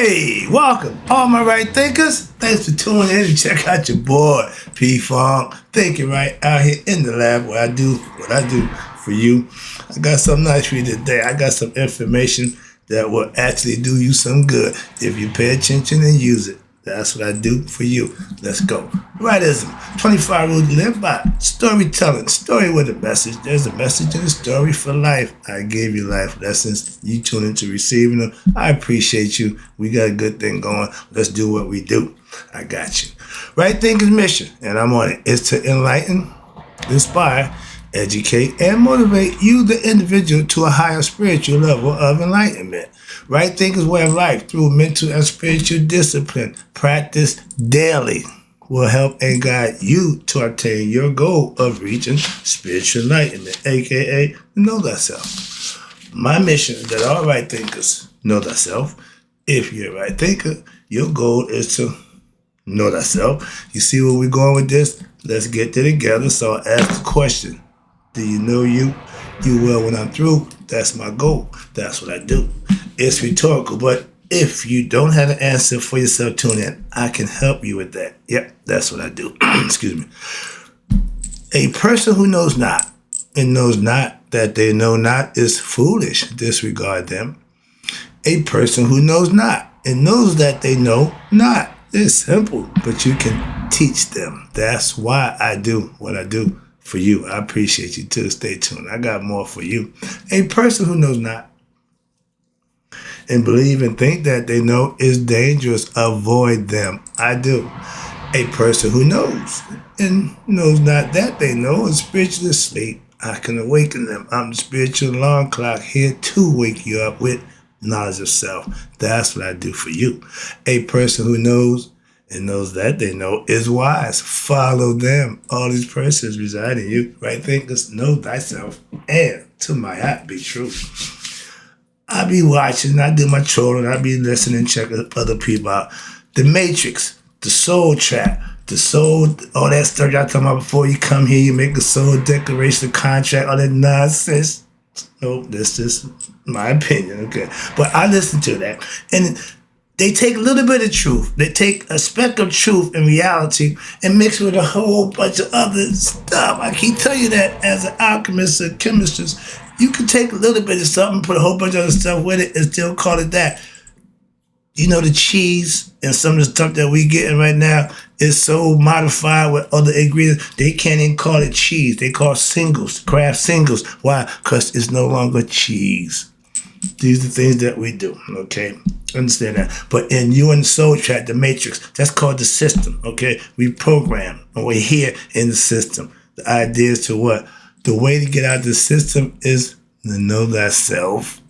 Hey, welcome, all my right thinkers. Thanks for tuning in and check out your boy, P Funk, thinking right out here in the lab where I do what I do for you. I got something nice for you today. I got some information that will actually do you some good if you pay attention and use it. That's what I do for you. Let's go. Rightism, 25 rules to live by. Storytelling, story with a message. There's a message in the story for life. I gave you life lessons. You tune into receiving them. I appreciate you. We got a good thing going. Let's do what we do. I got you. Right Thinker's mission, and I'm on it, is to enlighten, inspire, educate, and motivate you, the individual, to a higher spiritual level of enlightenment. Right Thinker's way of life through mental and spiritual discipline, practice daily, will help and guide you to attain your goal of reaching spiritual enlightenment, aka know thyself. My mission is that all right thinkers know thyself. If you're a right thinker, your goal is to know thyself. You see where we're going with this? Let's get there together. So I'll ask the question. Do you know you? You will when I'm through. That's my goal. That's what I do. It's rhetorical, but if you don't have an answer for yourself, tune in. I can help you with that. Yep, that's what I do. Excuse me. A person who knows not and knows not that they know not is foolish. Disregard them. A person who knows not and knows that they know not is simple, but you can teach them. That's why I do what I do for you. I appreciate you too. Stay tuned. I got more for you. A person who knows not and believe and think that they know is dangerous. Avoid them. I do. A person who knows and knows not that they know is spiritually asleep. I can awaken them. I'm the spiritual alarm clock here to wake you up with knowledge of self. That's what I do for you. A person who knows and knows that they know is wise. Follow them. All these persons reside in you. Right thinkers, know thyself, and to my heart be true. I be watching, I do my trolling, I be listening, checking other people out. The Matrix, the Soul Trap, the Soul, all that stuff y'all talking about before you come here, you make a soul declaration, contract, all that nonsense. Nope, that's just my opinion, okay? But I listen to that. And they take a little bit of truth. They take a speck of truth and reality and mix with a whole bunch of other stuff. I keep telling you that as an alchemist, a chemist, you can take a little bit of something, put a whole bunch of other stuff with it, and still call it that. You know, the cheese and some of the stuff that we getting right now is so modified with other ingredients, they can't even call it cheese. They call it singles, craft singles. Why? Because it's no longer cheese. These are things that we do, okay? Understand that. But in you and the Soul Track, the Matrix, that's called the system, okay? We program, and we're here in the system. The idea is to what? The way to get out of the system is to know thyself.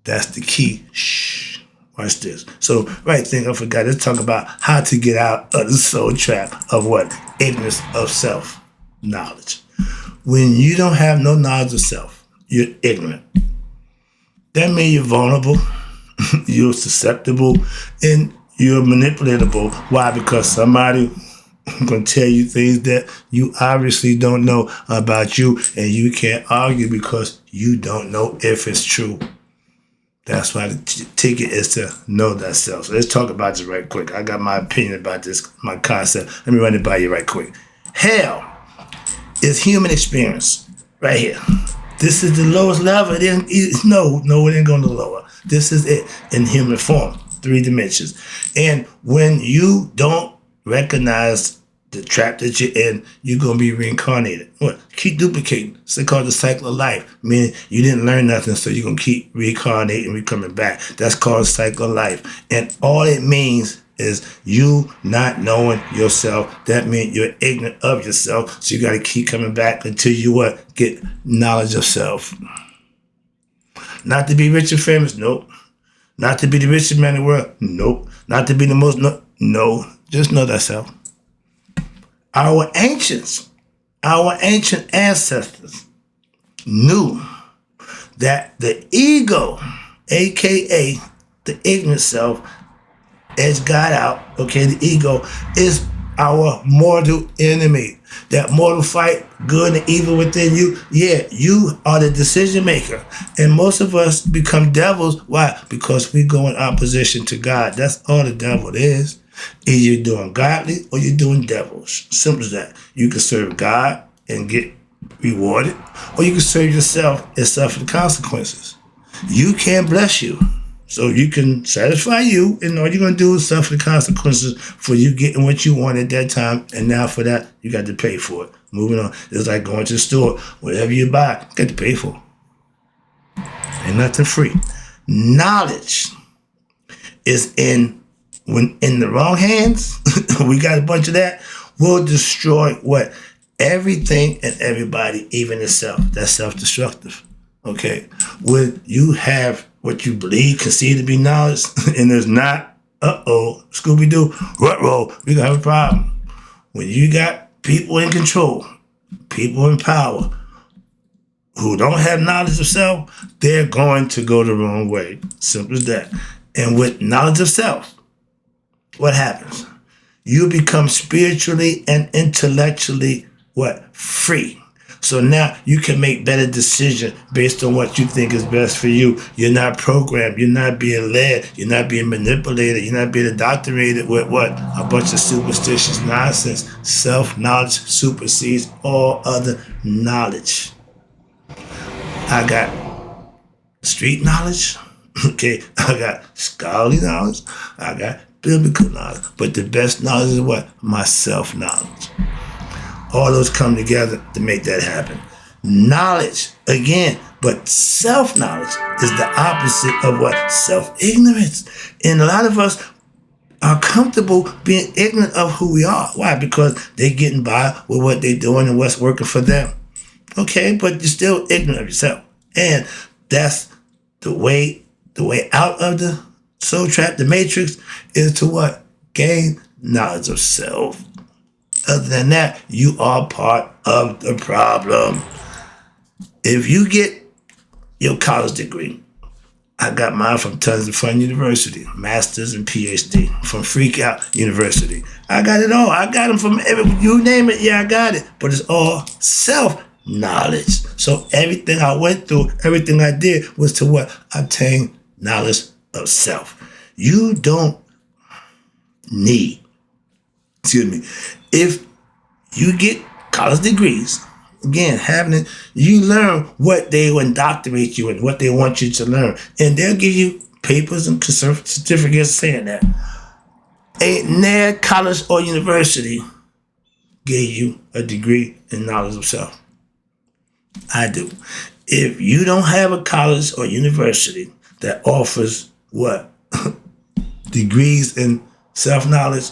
That's the key. Shh. Watch this. So, right thing, I forgot. Let's talk about how to get out of the soul trap of what? Ignorance of self. Knowledge. When you don't have no knowledge of self, you're ignorant. That means you're vulnerable, you're susceptible, and you're manipulatable. Why? Because somebody going to tell you things that you obviously don't know about you, and you can't argue because you don't know if it's true. That's why the ticket is to know thyself. So let's talk about this right quick. I got my opinion about this, my concept. Let me run it by you right quick. Hell is human experience right here. This is the lowest level. It ain't going to lower. This is it in human form, 3 dimensions. And when you don't recognize the trap that you're in, you're going to be reincarnated. What? Keep duplicating. It's called the cycle of life. Meaning you didn't learn nothing, so you're going to keep reincarnating and coming back. That's called cycle of life. And all it means is you not knowing yourself. That means you're ignorant of yourself. So you got to keep coming back until you what? Get knowledge of self. Not to be rich and famous? Nope. Not to be the richest man in the world? Nope. Not to be the most? No. Just know thyself. Our ancient ancestors knew that the ego, aka the ignorant self, edge God out, okay, the ego is our mortal enemy. That mortal fight, good and evil within you. Yeah, you are the decision maker. And most of us become devils. Why? Because we go in opposition to God. That's all the devil is. Either you're doing godly or you're doing devils. Simple as that. You can serve God and get rewarded, or you can serve yourself and suffer the consequences. You can't bless you. So you can satisfy you, and all you're going to do is suffer the consequences for you getting what you want at that time, and now for that, you got to pay for it. Moving on. It's like going to the store. Whatever you buy, you got to pay for it. Ain't nothing free. Knowledge is when in the wrong hands, we got a bunch of that, will destroy what? Everything and everybody, even itself. That's self-destructive. Okay? When you have what you believe, conceive to be knowledge, and there's not, Scooby-Doo, rut-roll, we gonna have a problem. When you got people in control, people in power, who don't have knowledge of self, they're going to go the wrong way. Simple as that. And with knowledge of self, what happens? You become spiritually and intellectually what? Free. So now you can make better decisions based on what you think is best for you. You're not programmed. You're not being led. You're not being manipulated. You're not being indoctrinated with what? A bunch of superstitious nonsense. Self-knowledge supersedes all other knowledge. I got street knowledge. Okay, I got scholarly knowledge. I got biblical knowledge. But the best knowledge is what? My self-knowledge. All those come together to make that happen. Knowledge, again, but self-knowledge is the opposite of what? Self-ignorance. And a lot of us are comfortable being ignorant of who we are. Why? Because they're getting by with what they're doing and what's working for them. Okay, but you're still ignorant of yourself. And that's the way out of the soul trap, the matrix, is to what? Gain knowledge of self. Other than that, you are part of the problem. If you get your college degree, I got mine from Tons of Fun University, Masters and PhD from Freak Out University. I got it all. I got them from you name it. Yeah, I got it. But it's all self-knowledge. So everything I went through, everything I did was to what? Obtain knowledge of self. You don't need, if you get college degrees, again, having it, you learn what they will indoctrinate you and what they want you to learn. And they'll give you papers and certificates saying that. Ain't near college or university gave you a degree in knowledge of self. I do. If you don't have a college or university that offers what? Degrees in self-knowledge,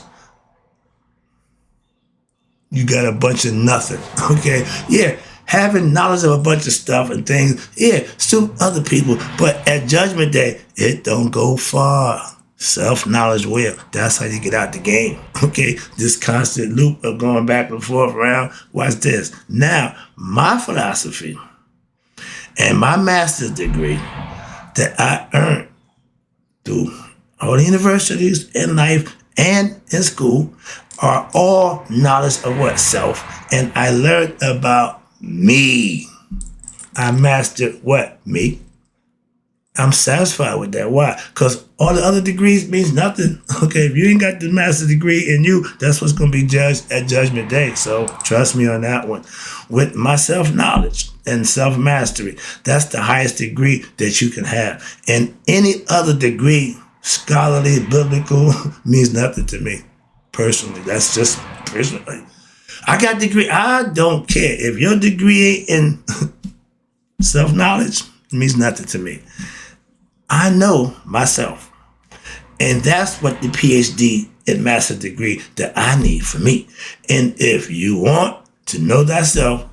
you got a bunch of nothing, okay? Yeah, having knowledge of a bunch of stuff and things, yeah, suit other people, but at Judgment Day, it don't go far. Self-knowledge will. That's how you get out the game, okay? This constant loop of going back and forth around. Watch this. Now, my philosophy and my master's degree that I earned through all the universities in life and in school are all knowledge of what? Self. And I learned about me. I mastered what? Me. I'm satisfied with that. Why? Because all the other degrees means nothing. Okay, if you ain't got the master's degree in you, that's what's going to be judged at Judgment Day. So trust me on that one. With my self-knowledge and self-mastery, that's the highest degree that you can have. And any other degree, scholarly, biblical, means nothing to me. Personally, that's just personally. I got a degree. I don't care. If your degree ain't in self-knowledge, it means nothing to me. I know myself. And that's what the PhD and master degree that I need for me. And if you want to know thyself,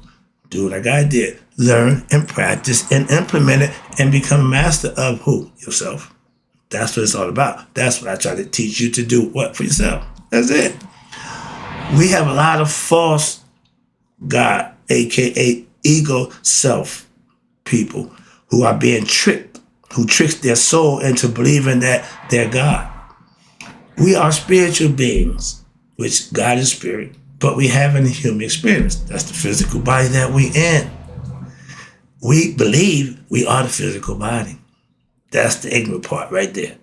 do like I did. Learn and practice and implement it and become a master of who? Yourself. That's what it's all about. That's what I try to teach you to do. What? For yourself. That's it. We have a lot of false God, aka ego self people who are being tricked, who tricks their soul into believing that they're God. We are spiritual beings. which God is spirit, but we have a human experience. That's the physical body that we in. We believe we are the physical body. That's the ignorant part right there.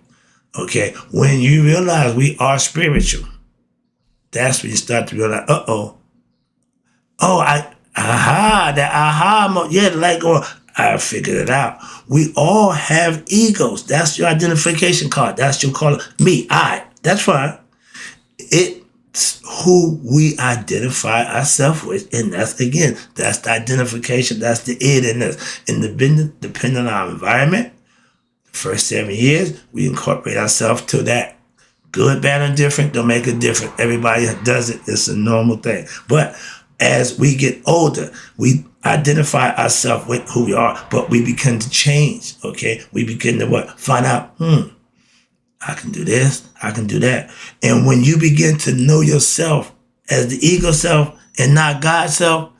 Okay, when you realize we are spiritual, that's when you start to realize, yeah, the light going, I figured it out. We all have egos. That's your identification card. That's your call. Me, I. That's fine. It's who we identify ourselves with. And that's the identification. That's the it in us. Independent, depending on our environment. First 7 years, we incorporate ourselves to that. Good, bad, and different, don't make a difference. Everybody does it. It's a normal thing. But as we get older, we identify ourselves with who we are, but we begin to change, okay? We begin to find out, I can do this, I can do that. And when you begin to know yourself as the ego self and not God self,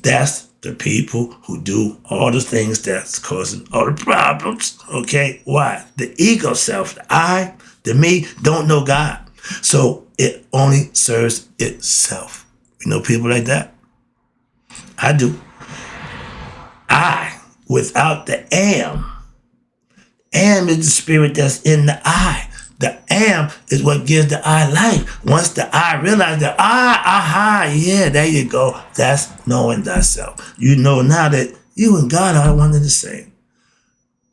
that's the people who do all the things that's causing all the problems, okay? Why? The ego self, the I, the me, don't know God. So it only serves itself. You know people like that? I do. I, without the am is the spirit that's in the I. The am is what gives the I life. Once the I realizes that yeah, there you go. That's knowing thyself. You know now that you and God are one and the same.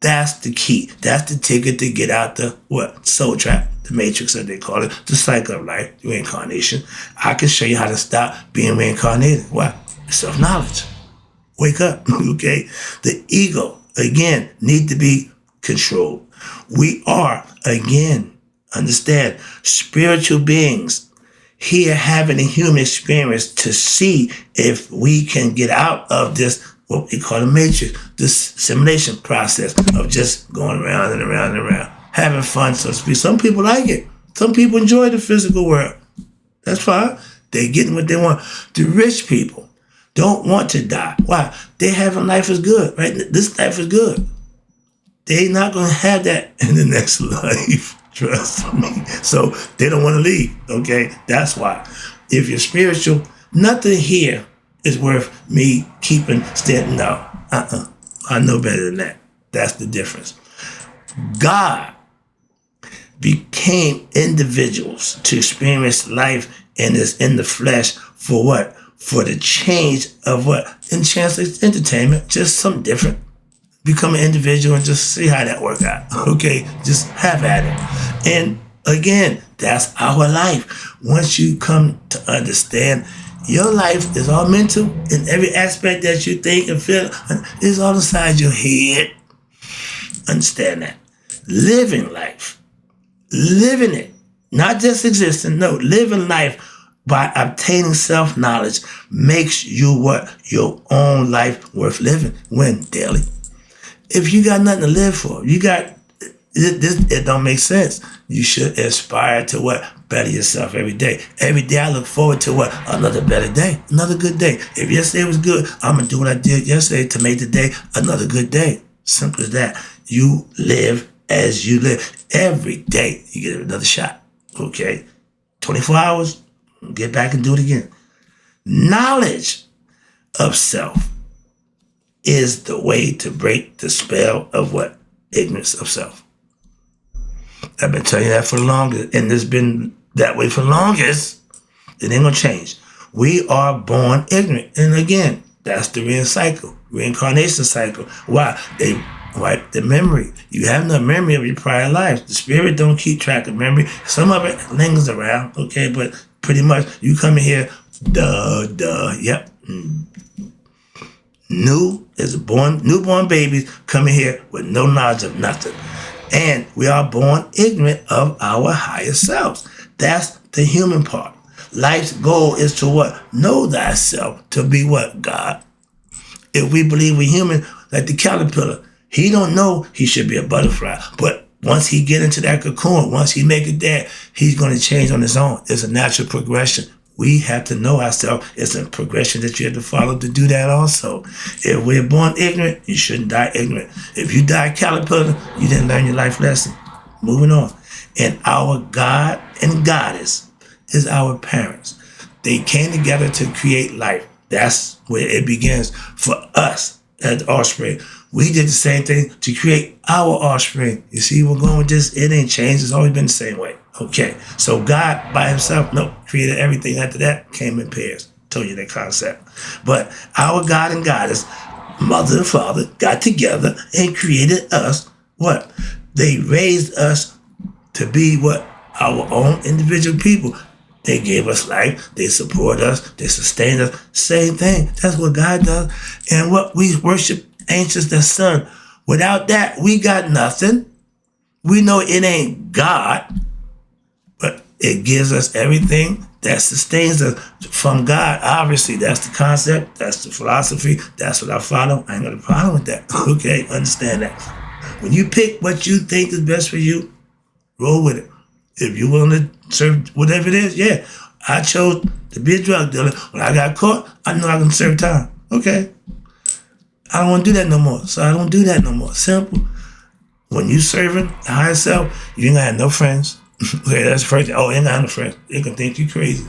That's the key. That's the ticket to get out the soul trap, the matrix that they call it, the cycle of life, reincarnation. I can show you how to stop being reincarnated. What? Self-knowledge. Wake up, okay? The ego, again, need to be controlled. We are, again, understand, spiritual beings here having a human experience to see if we can get out of this, what we call a matrix, this simulation process of just going around and around and around, having fun, so to speak. Some people like it. Some people enjoy the physical world. That's fine. They're getting what they want. The rich people don't want to die. Why? They having life is good, right? This life is good. They're not going to have that in the next life. Trust me. So they don't want to leave, okay? That's why. If you're spiritual, nothing here is worth me standing. No. I know better than that. That's the difference. God became individuals to experience life and is in the flesh for what? For the change of what? In chance of entertainment, just something different. Become an individual and just see how that works out. Okay? Just have at it. And again, that's our life. Once you come to understand your life is all mental in every aspect that you think and feel, is all inside your head. Understand that. Living life. Living it. Not just existing. No, living life by obtaining self-knowledge makes you what? Your own life worth living. When? Daily. If you got nothing to live for, it don't make sense. You should aspire to what? Better yourself every day. Every day I look forward to what? Another better day. Another good day. If yesterday was good, I'm going to do what I did yesterday to make the day another good day. Simple as that. You live as you live. Every day you get another shot. Okay? 24 hours, get back and do it again. Knowledge of self is the way to break the spell of what? Ignorance of self. I've been telling you that for the longest, and it's been that way for the longest. It ain't gonna change. We are born ignorant. And again, that's the reincarnation cycle. Why? They wipe the memory. You have no memory of your prior life. The spirit don't keep track of memory. Some of it lingers around, okay, but pretty much you come in here, yep. Newborn babies coming here with no knowledge of nothing. And we are born ignorant of our higher selves. That's the human part. Life's goal is to what? Know thyself, to be what? God. If we believe we're human, like the caterpillar, he don't know he should be a butterfly. But once he get into that cocoon, once he make it there, he's going to change on his own. It's a natural progression. We have to know ourselves. It's a progression that you have to follow to do that also. If we're born ignorant, you shouldn't die ignorant. If you die caterpillar, you didn't learn your life lesson. Moving on. And our God and Goddess is our parents. They came together to create life. That's where it begins for us as offspring. We did the same thing to create our offspring. You see, we're going with this. It ain't changed. It's always been the same way. Okay. So God by himself, no, created everything. After that, came in pairs. Told you that concept. But our God and Goddess, mother and father, got together and created us. What? They raised us to be what? Our own individual people. They gave us life. They support us. They sustain us. Same thing. That's what God does. And what we worship, ancient the sun. Without that, we got nothing. We know it ain't God, but it gives us everything that sustains us from God. Obviously, that's the concept. That's the philosophy. That's what I follow. I ain't got a problem with that. Okay, understand that. When you pick what you think is best for you, roll with it. If you're willing to serve whatever it is, yeah. I chose to be a drug dealer. When I got caught, I know I can serve time. Okay. I don't want to do that no more. So I don't do that no more. Simple. When you serving the higher self, you ain't gonna have no friends. Okay, that's the first thing. Oh, you ain't gonna have no friends. They can think you crazy.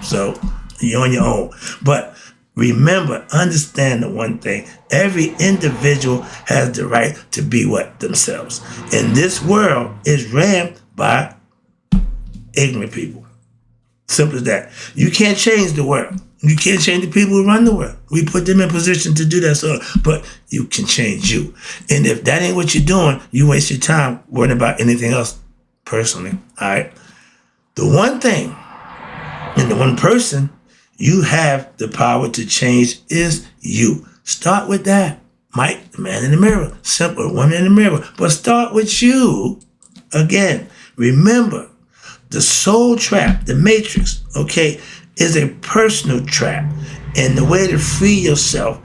So you're on your own. But remember, understand the one thing. Every individual has the right to be what? Themselves. And this world is ran by ignorant people. Simple as that. You can't change the world. You can't change the people who run the world. We put them in position to do that, so but you can change you. And if that ain't what you're doing, you waste your time worrying about anything else personally. All right. The one thing and the one person you have the power to change is you. Start with that. Mike, the man in the mirror. Simple, woman in the mirror. But start with you. Again, remember, the soul trap, the matrix, okay, is a personal trap. And the way to free yourself,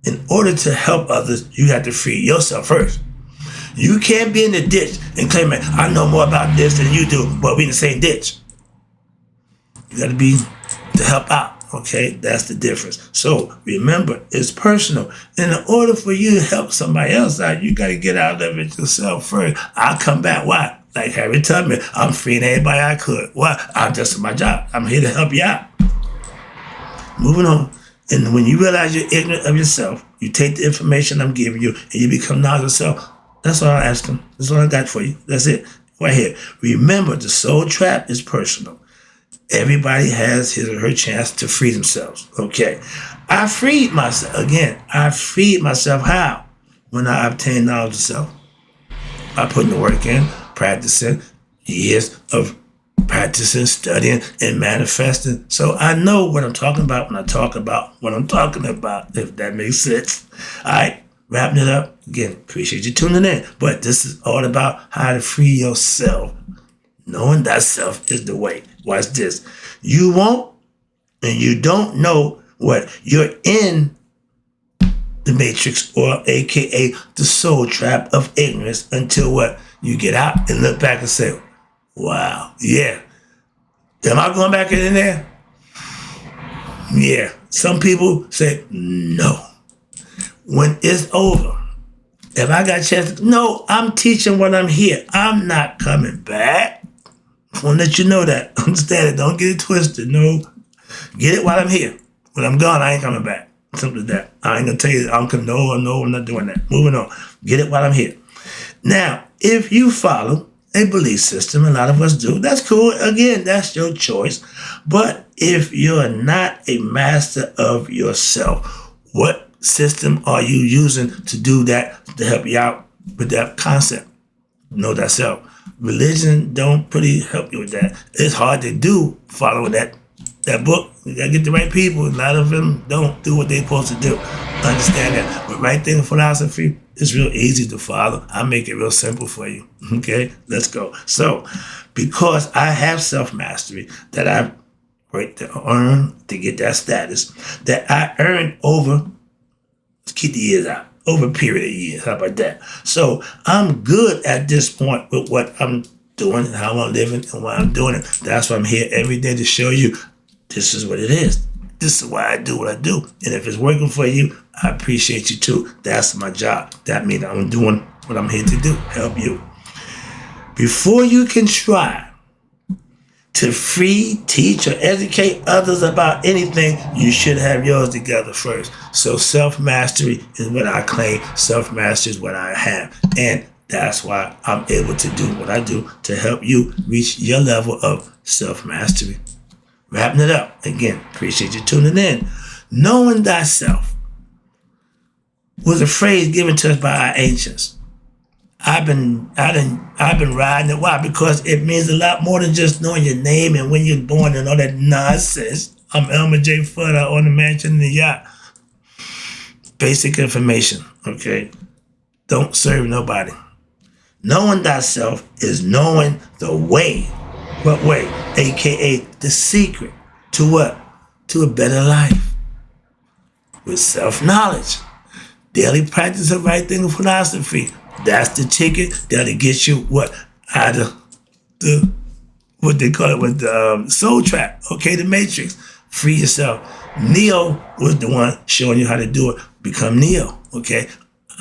in order to help others, you have to free yourself first. You can't be in the ditch and claim, I know more about this than you do, but we in the same ditch. You got to be to help out. Okay, that's the difference. So remember, it's personal. And in order for you to help somebody else out, you got to get out of it yourself first. I'll come back. Why? Like Harry Tubman, I'm freeing everybody I could. Why? I'm just in my job. I'm here to help you out. Moving on. And when you realize you're ignorant of yourself, you take the information I'm giving you and you become knowledge of self. That's all I asked them. That's all I got for you. That's it. Right here. Remember, the soul trap is personal. Everybody has his or her chance to free themselves. Okay. I freed myself. Again, I freed myself how? When I obtained knowledge of self. I put in the work in, practicing, years of practicing, studying, and manifesting. So I know what I'm talking about when I talk about what I'm talking about, if that makes sense. All right. Wrapping it up. Again, appreciate you tuning in. But this is all about how to free yourself. Knowing that self is the way. Watch this. You won't and you don't know what you're in the matrix, or AKA the soul trap of ignorance, until what? You get out and look back and say, wow, yeah. Am I going back in there? Yeah. Some people say, no. When it's over, if I got a chance, no, I'm teaching when I'm here. I'm not coming back. I want to let you know that. Understand it. Don't get it twisted. No. Get it while I'm here. When I'm gone, I ain't coming back. Simple as that. I ain't going to tell you, no, I'm not doing that. Moving on. Get it while I'm here. Now, if you follow a belief system, a lot of us do, that's cool. Again, that's your choice. But if you're not a master of yourself, what system are you using to do that, to help you out with that concept? Know that self. Religion don't pretty help you with that. It's hard to do following that book. You gotta get the right people. A lot of them don't do what they're supposed to do. Understand that. But right thing philosophy is real easy to follow. I make it real simple for you. Okay, let's go. So, because I have self-mastery that I've worked to earn to get that status, that I earned over, let's keep the years out, over a period of years. How about that? So I'm good at this point with what I'm doing and how I'm living and why I'm doing it. That's why I'm here every day to show you this is what it is. This is why I do what I do. And if it's working for you, I appreciate you too. That's my job. That means I'm doing what I'm here to do, help you. Before you can try to free, teach, or educate others about anything, you should have yours together first. So self-mastery is what I claim. Self-mastery is what I have. And that's why I'm able to do what I do to help you reach your level of self-mastery. Wrapping it up. Again, appreciate you tuning in. Knowing thyself was a phrase given to us by our ancients. I've been riding it. Why? Because it means a lot more than just knowing your name and when you're born and all that nonsense. I'm Elmer J. Fudd. I own the mansion and the yacht. Basic information, okay? Don't serve nobody. Knowing thyself is knowing the way. What way? AKA the secret to what? To a better life. With self-knowledge. Daily practice of right thinking philosophy. That's the ticket that'll get you what? Out of the, what they call it, with the soul trap. Okay, the matrix. Free yourself. Neo was the one showing you how to do it. Become Neo, okay?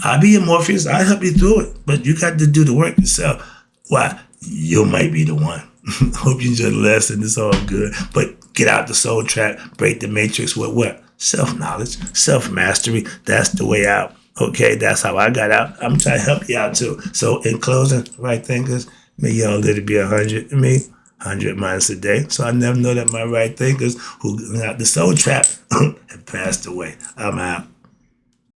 I'll be your Morpheus. I'll help you through it. But you got to do the work yourself. Why? You might be the one. Hope you enjoy the lesson. It's all good. But get out the soul trap. Break the matrix with what? Self-knowledge, self-mastery. That's the way out. Okay, that's how I got out. I'm trying to help you out too. So in closing, right thinkers, may y'all live to be 100 and me, 100 miles a day. So I never know that my right thinkers who got the soul trap have passed away. I'm out.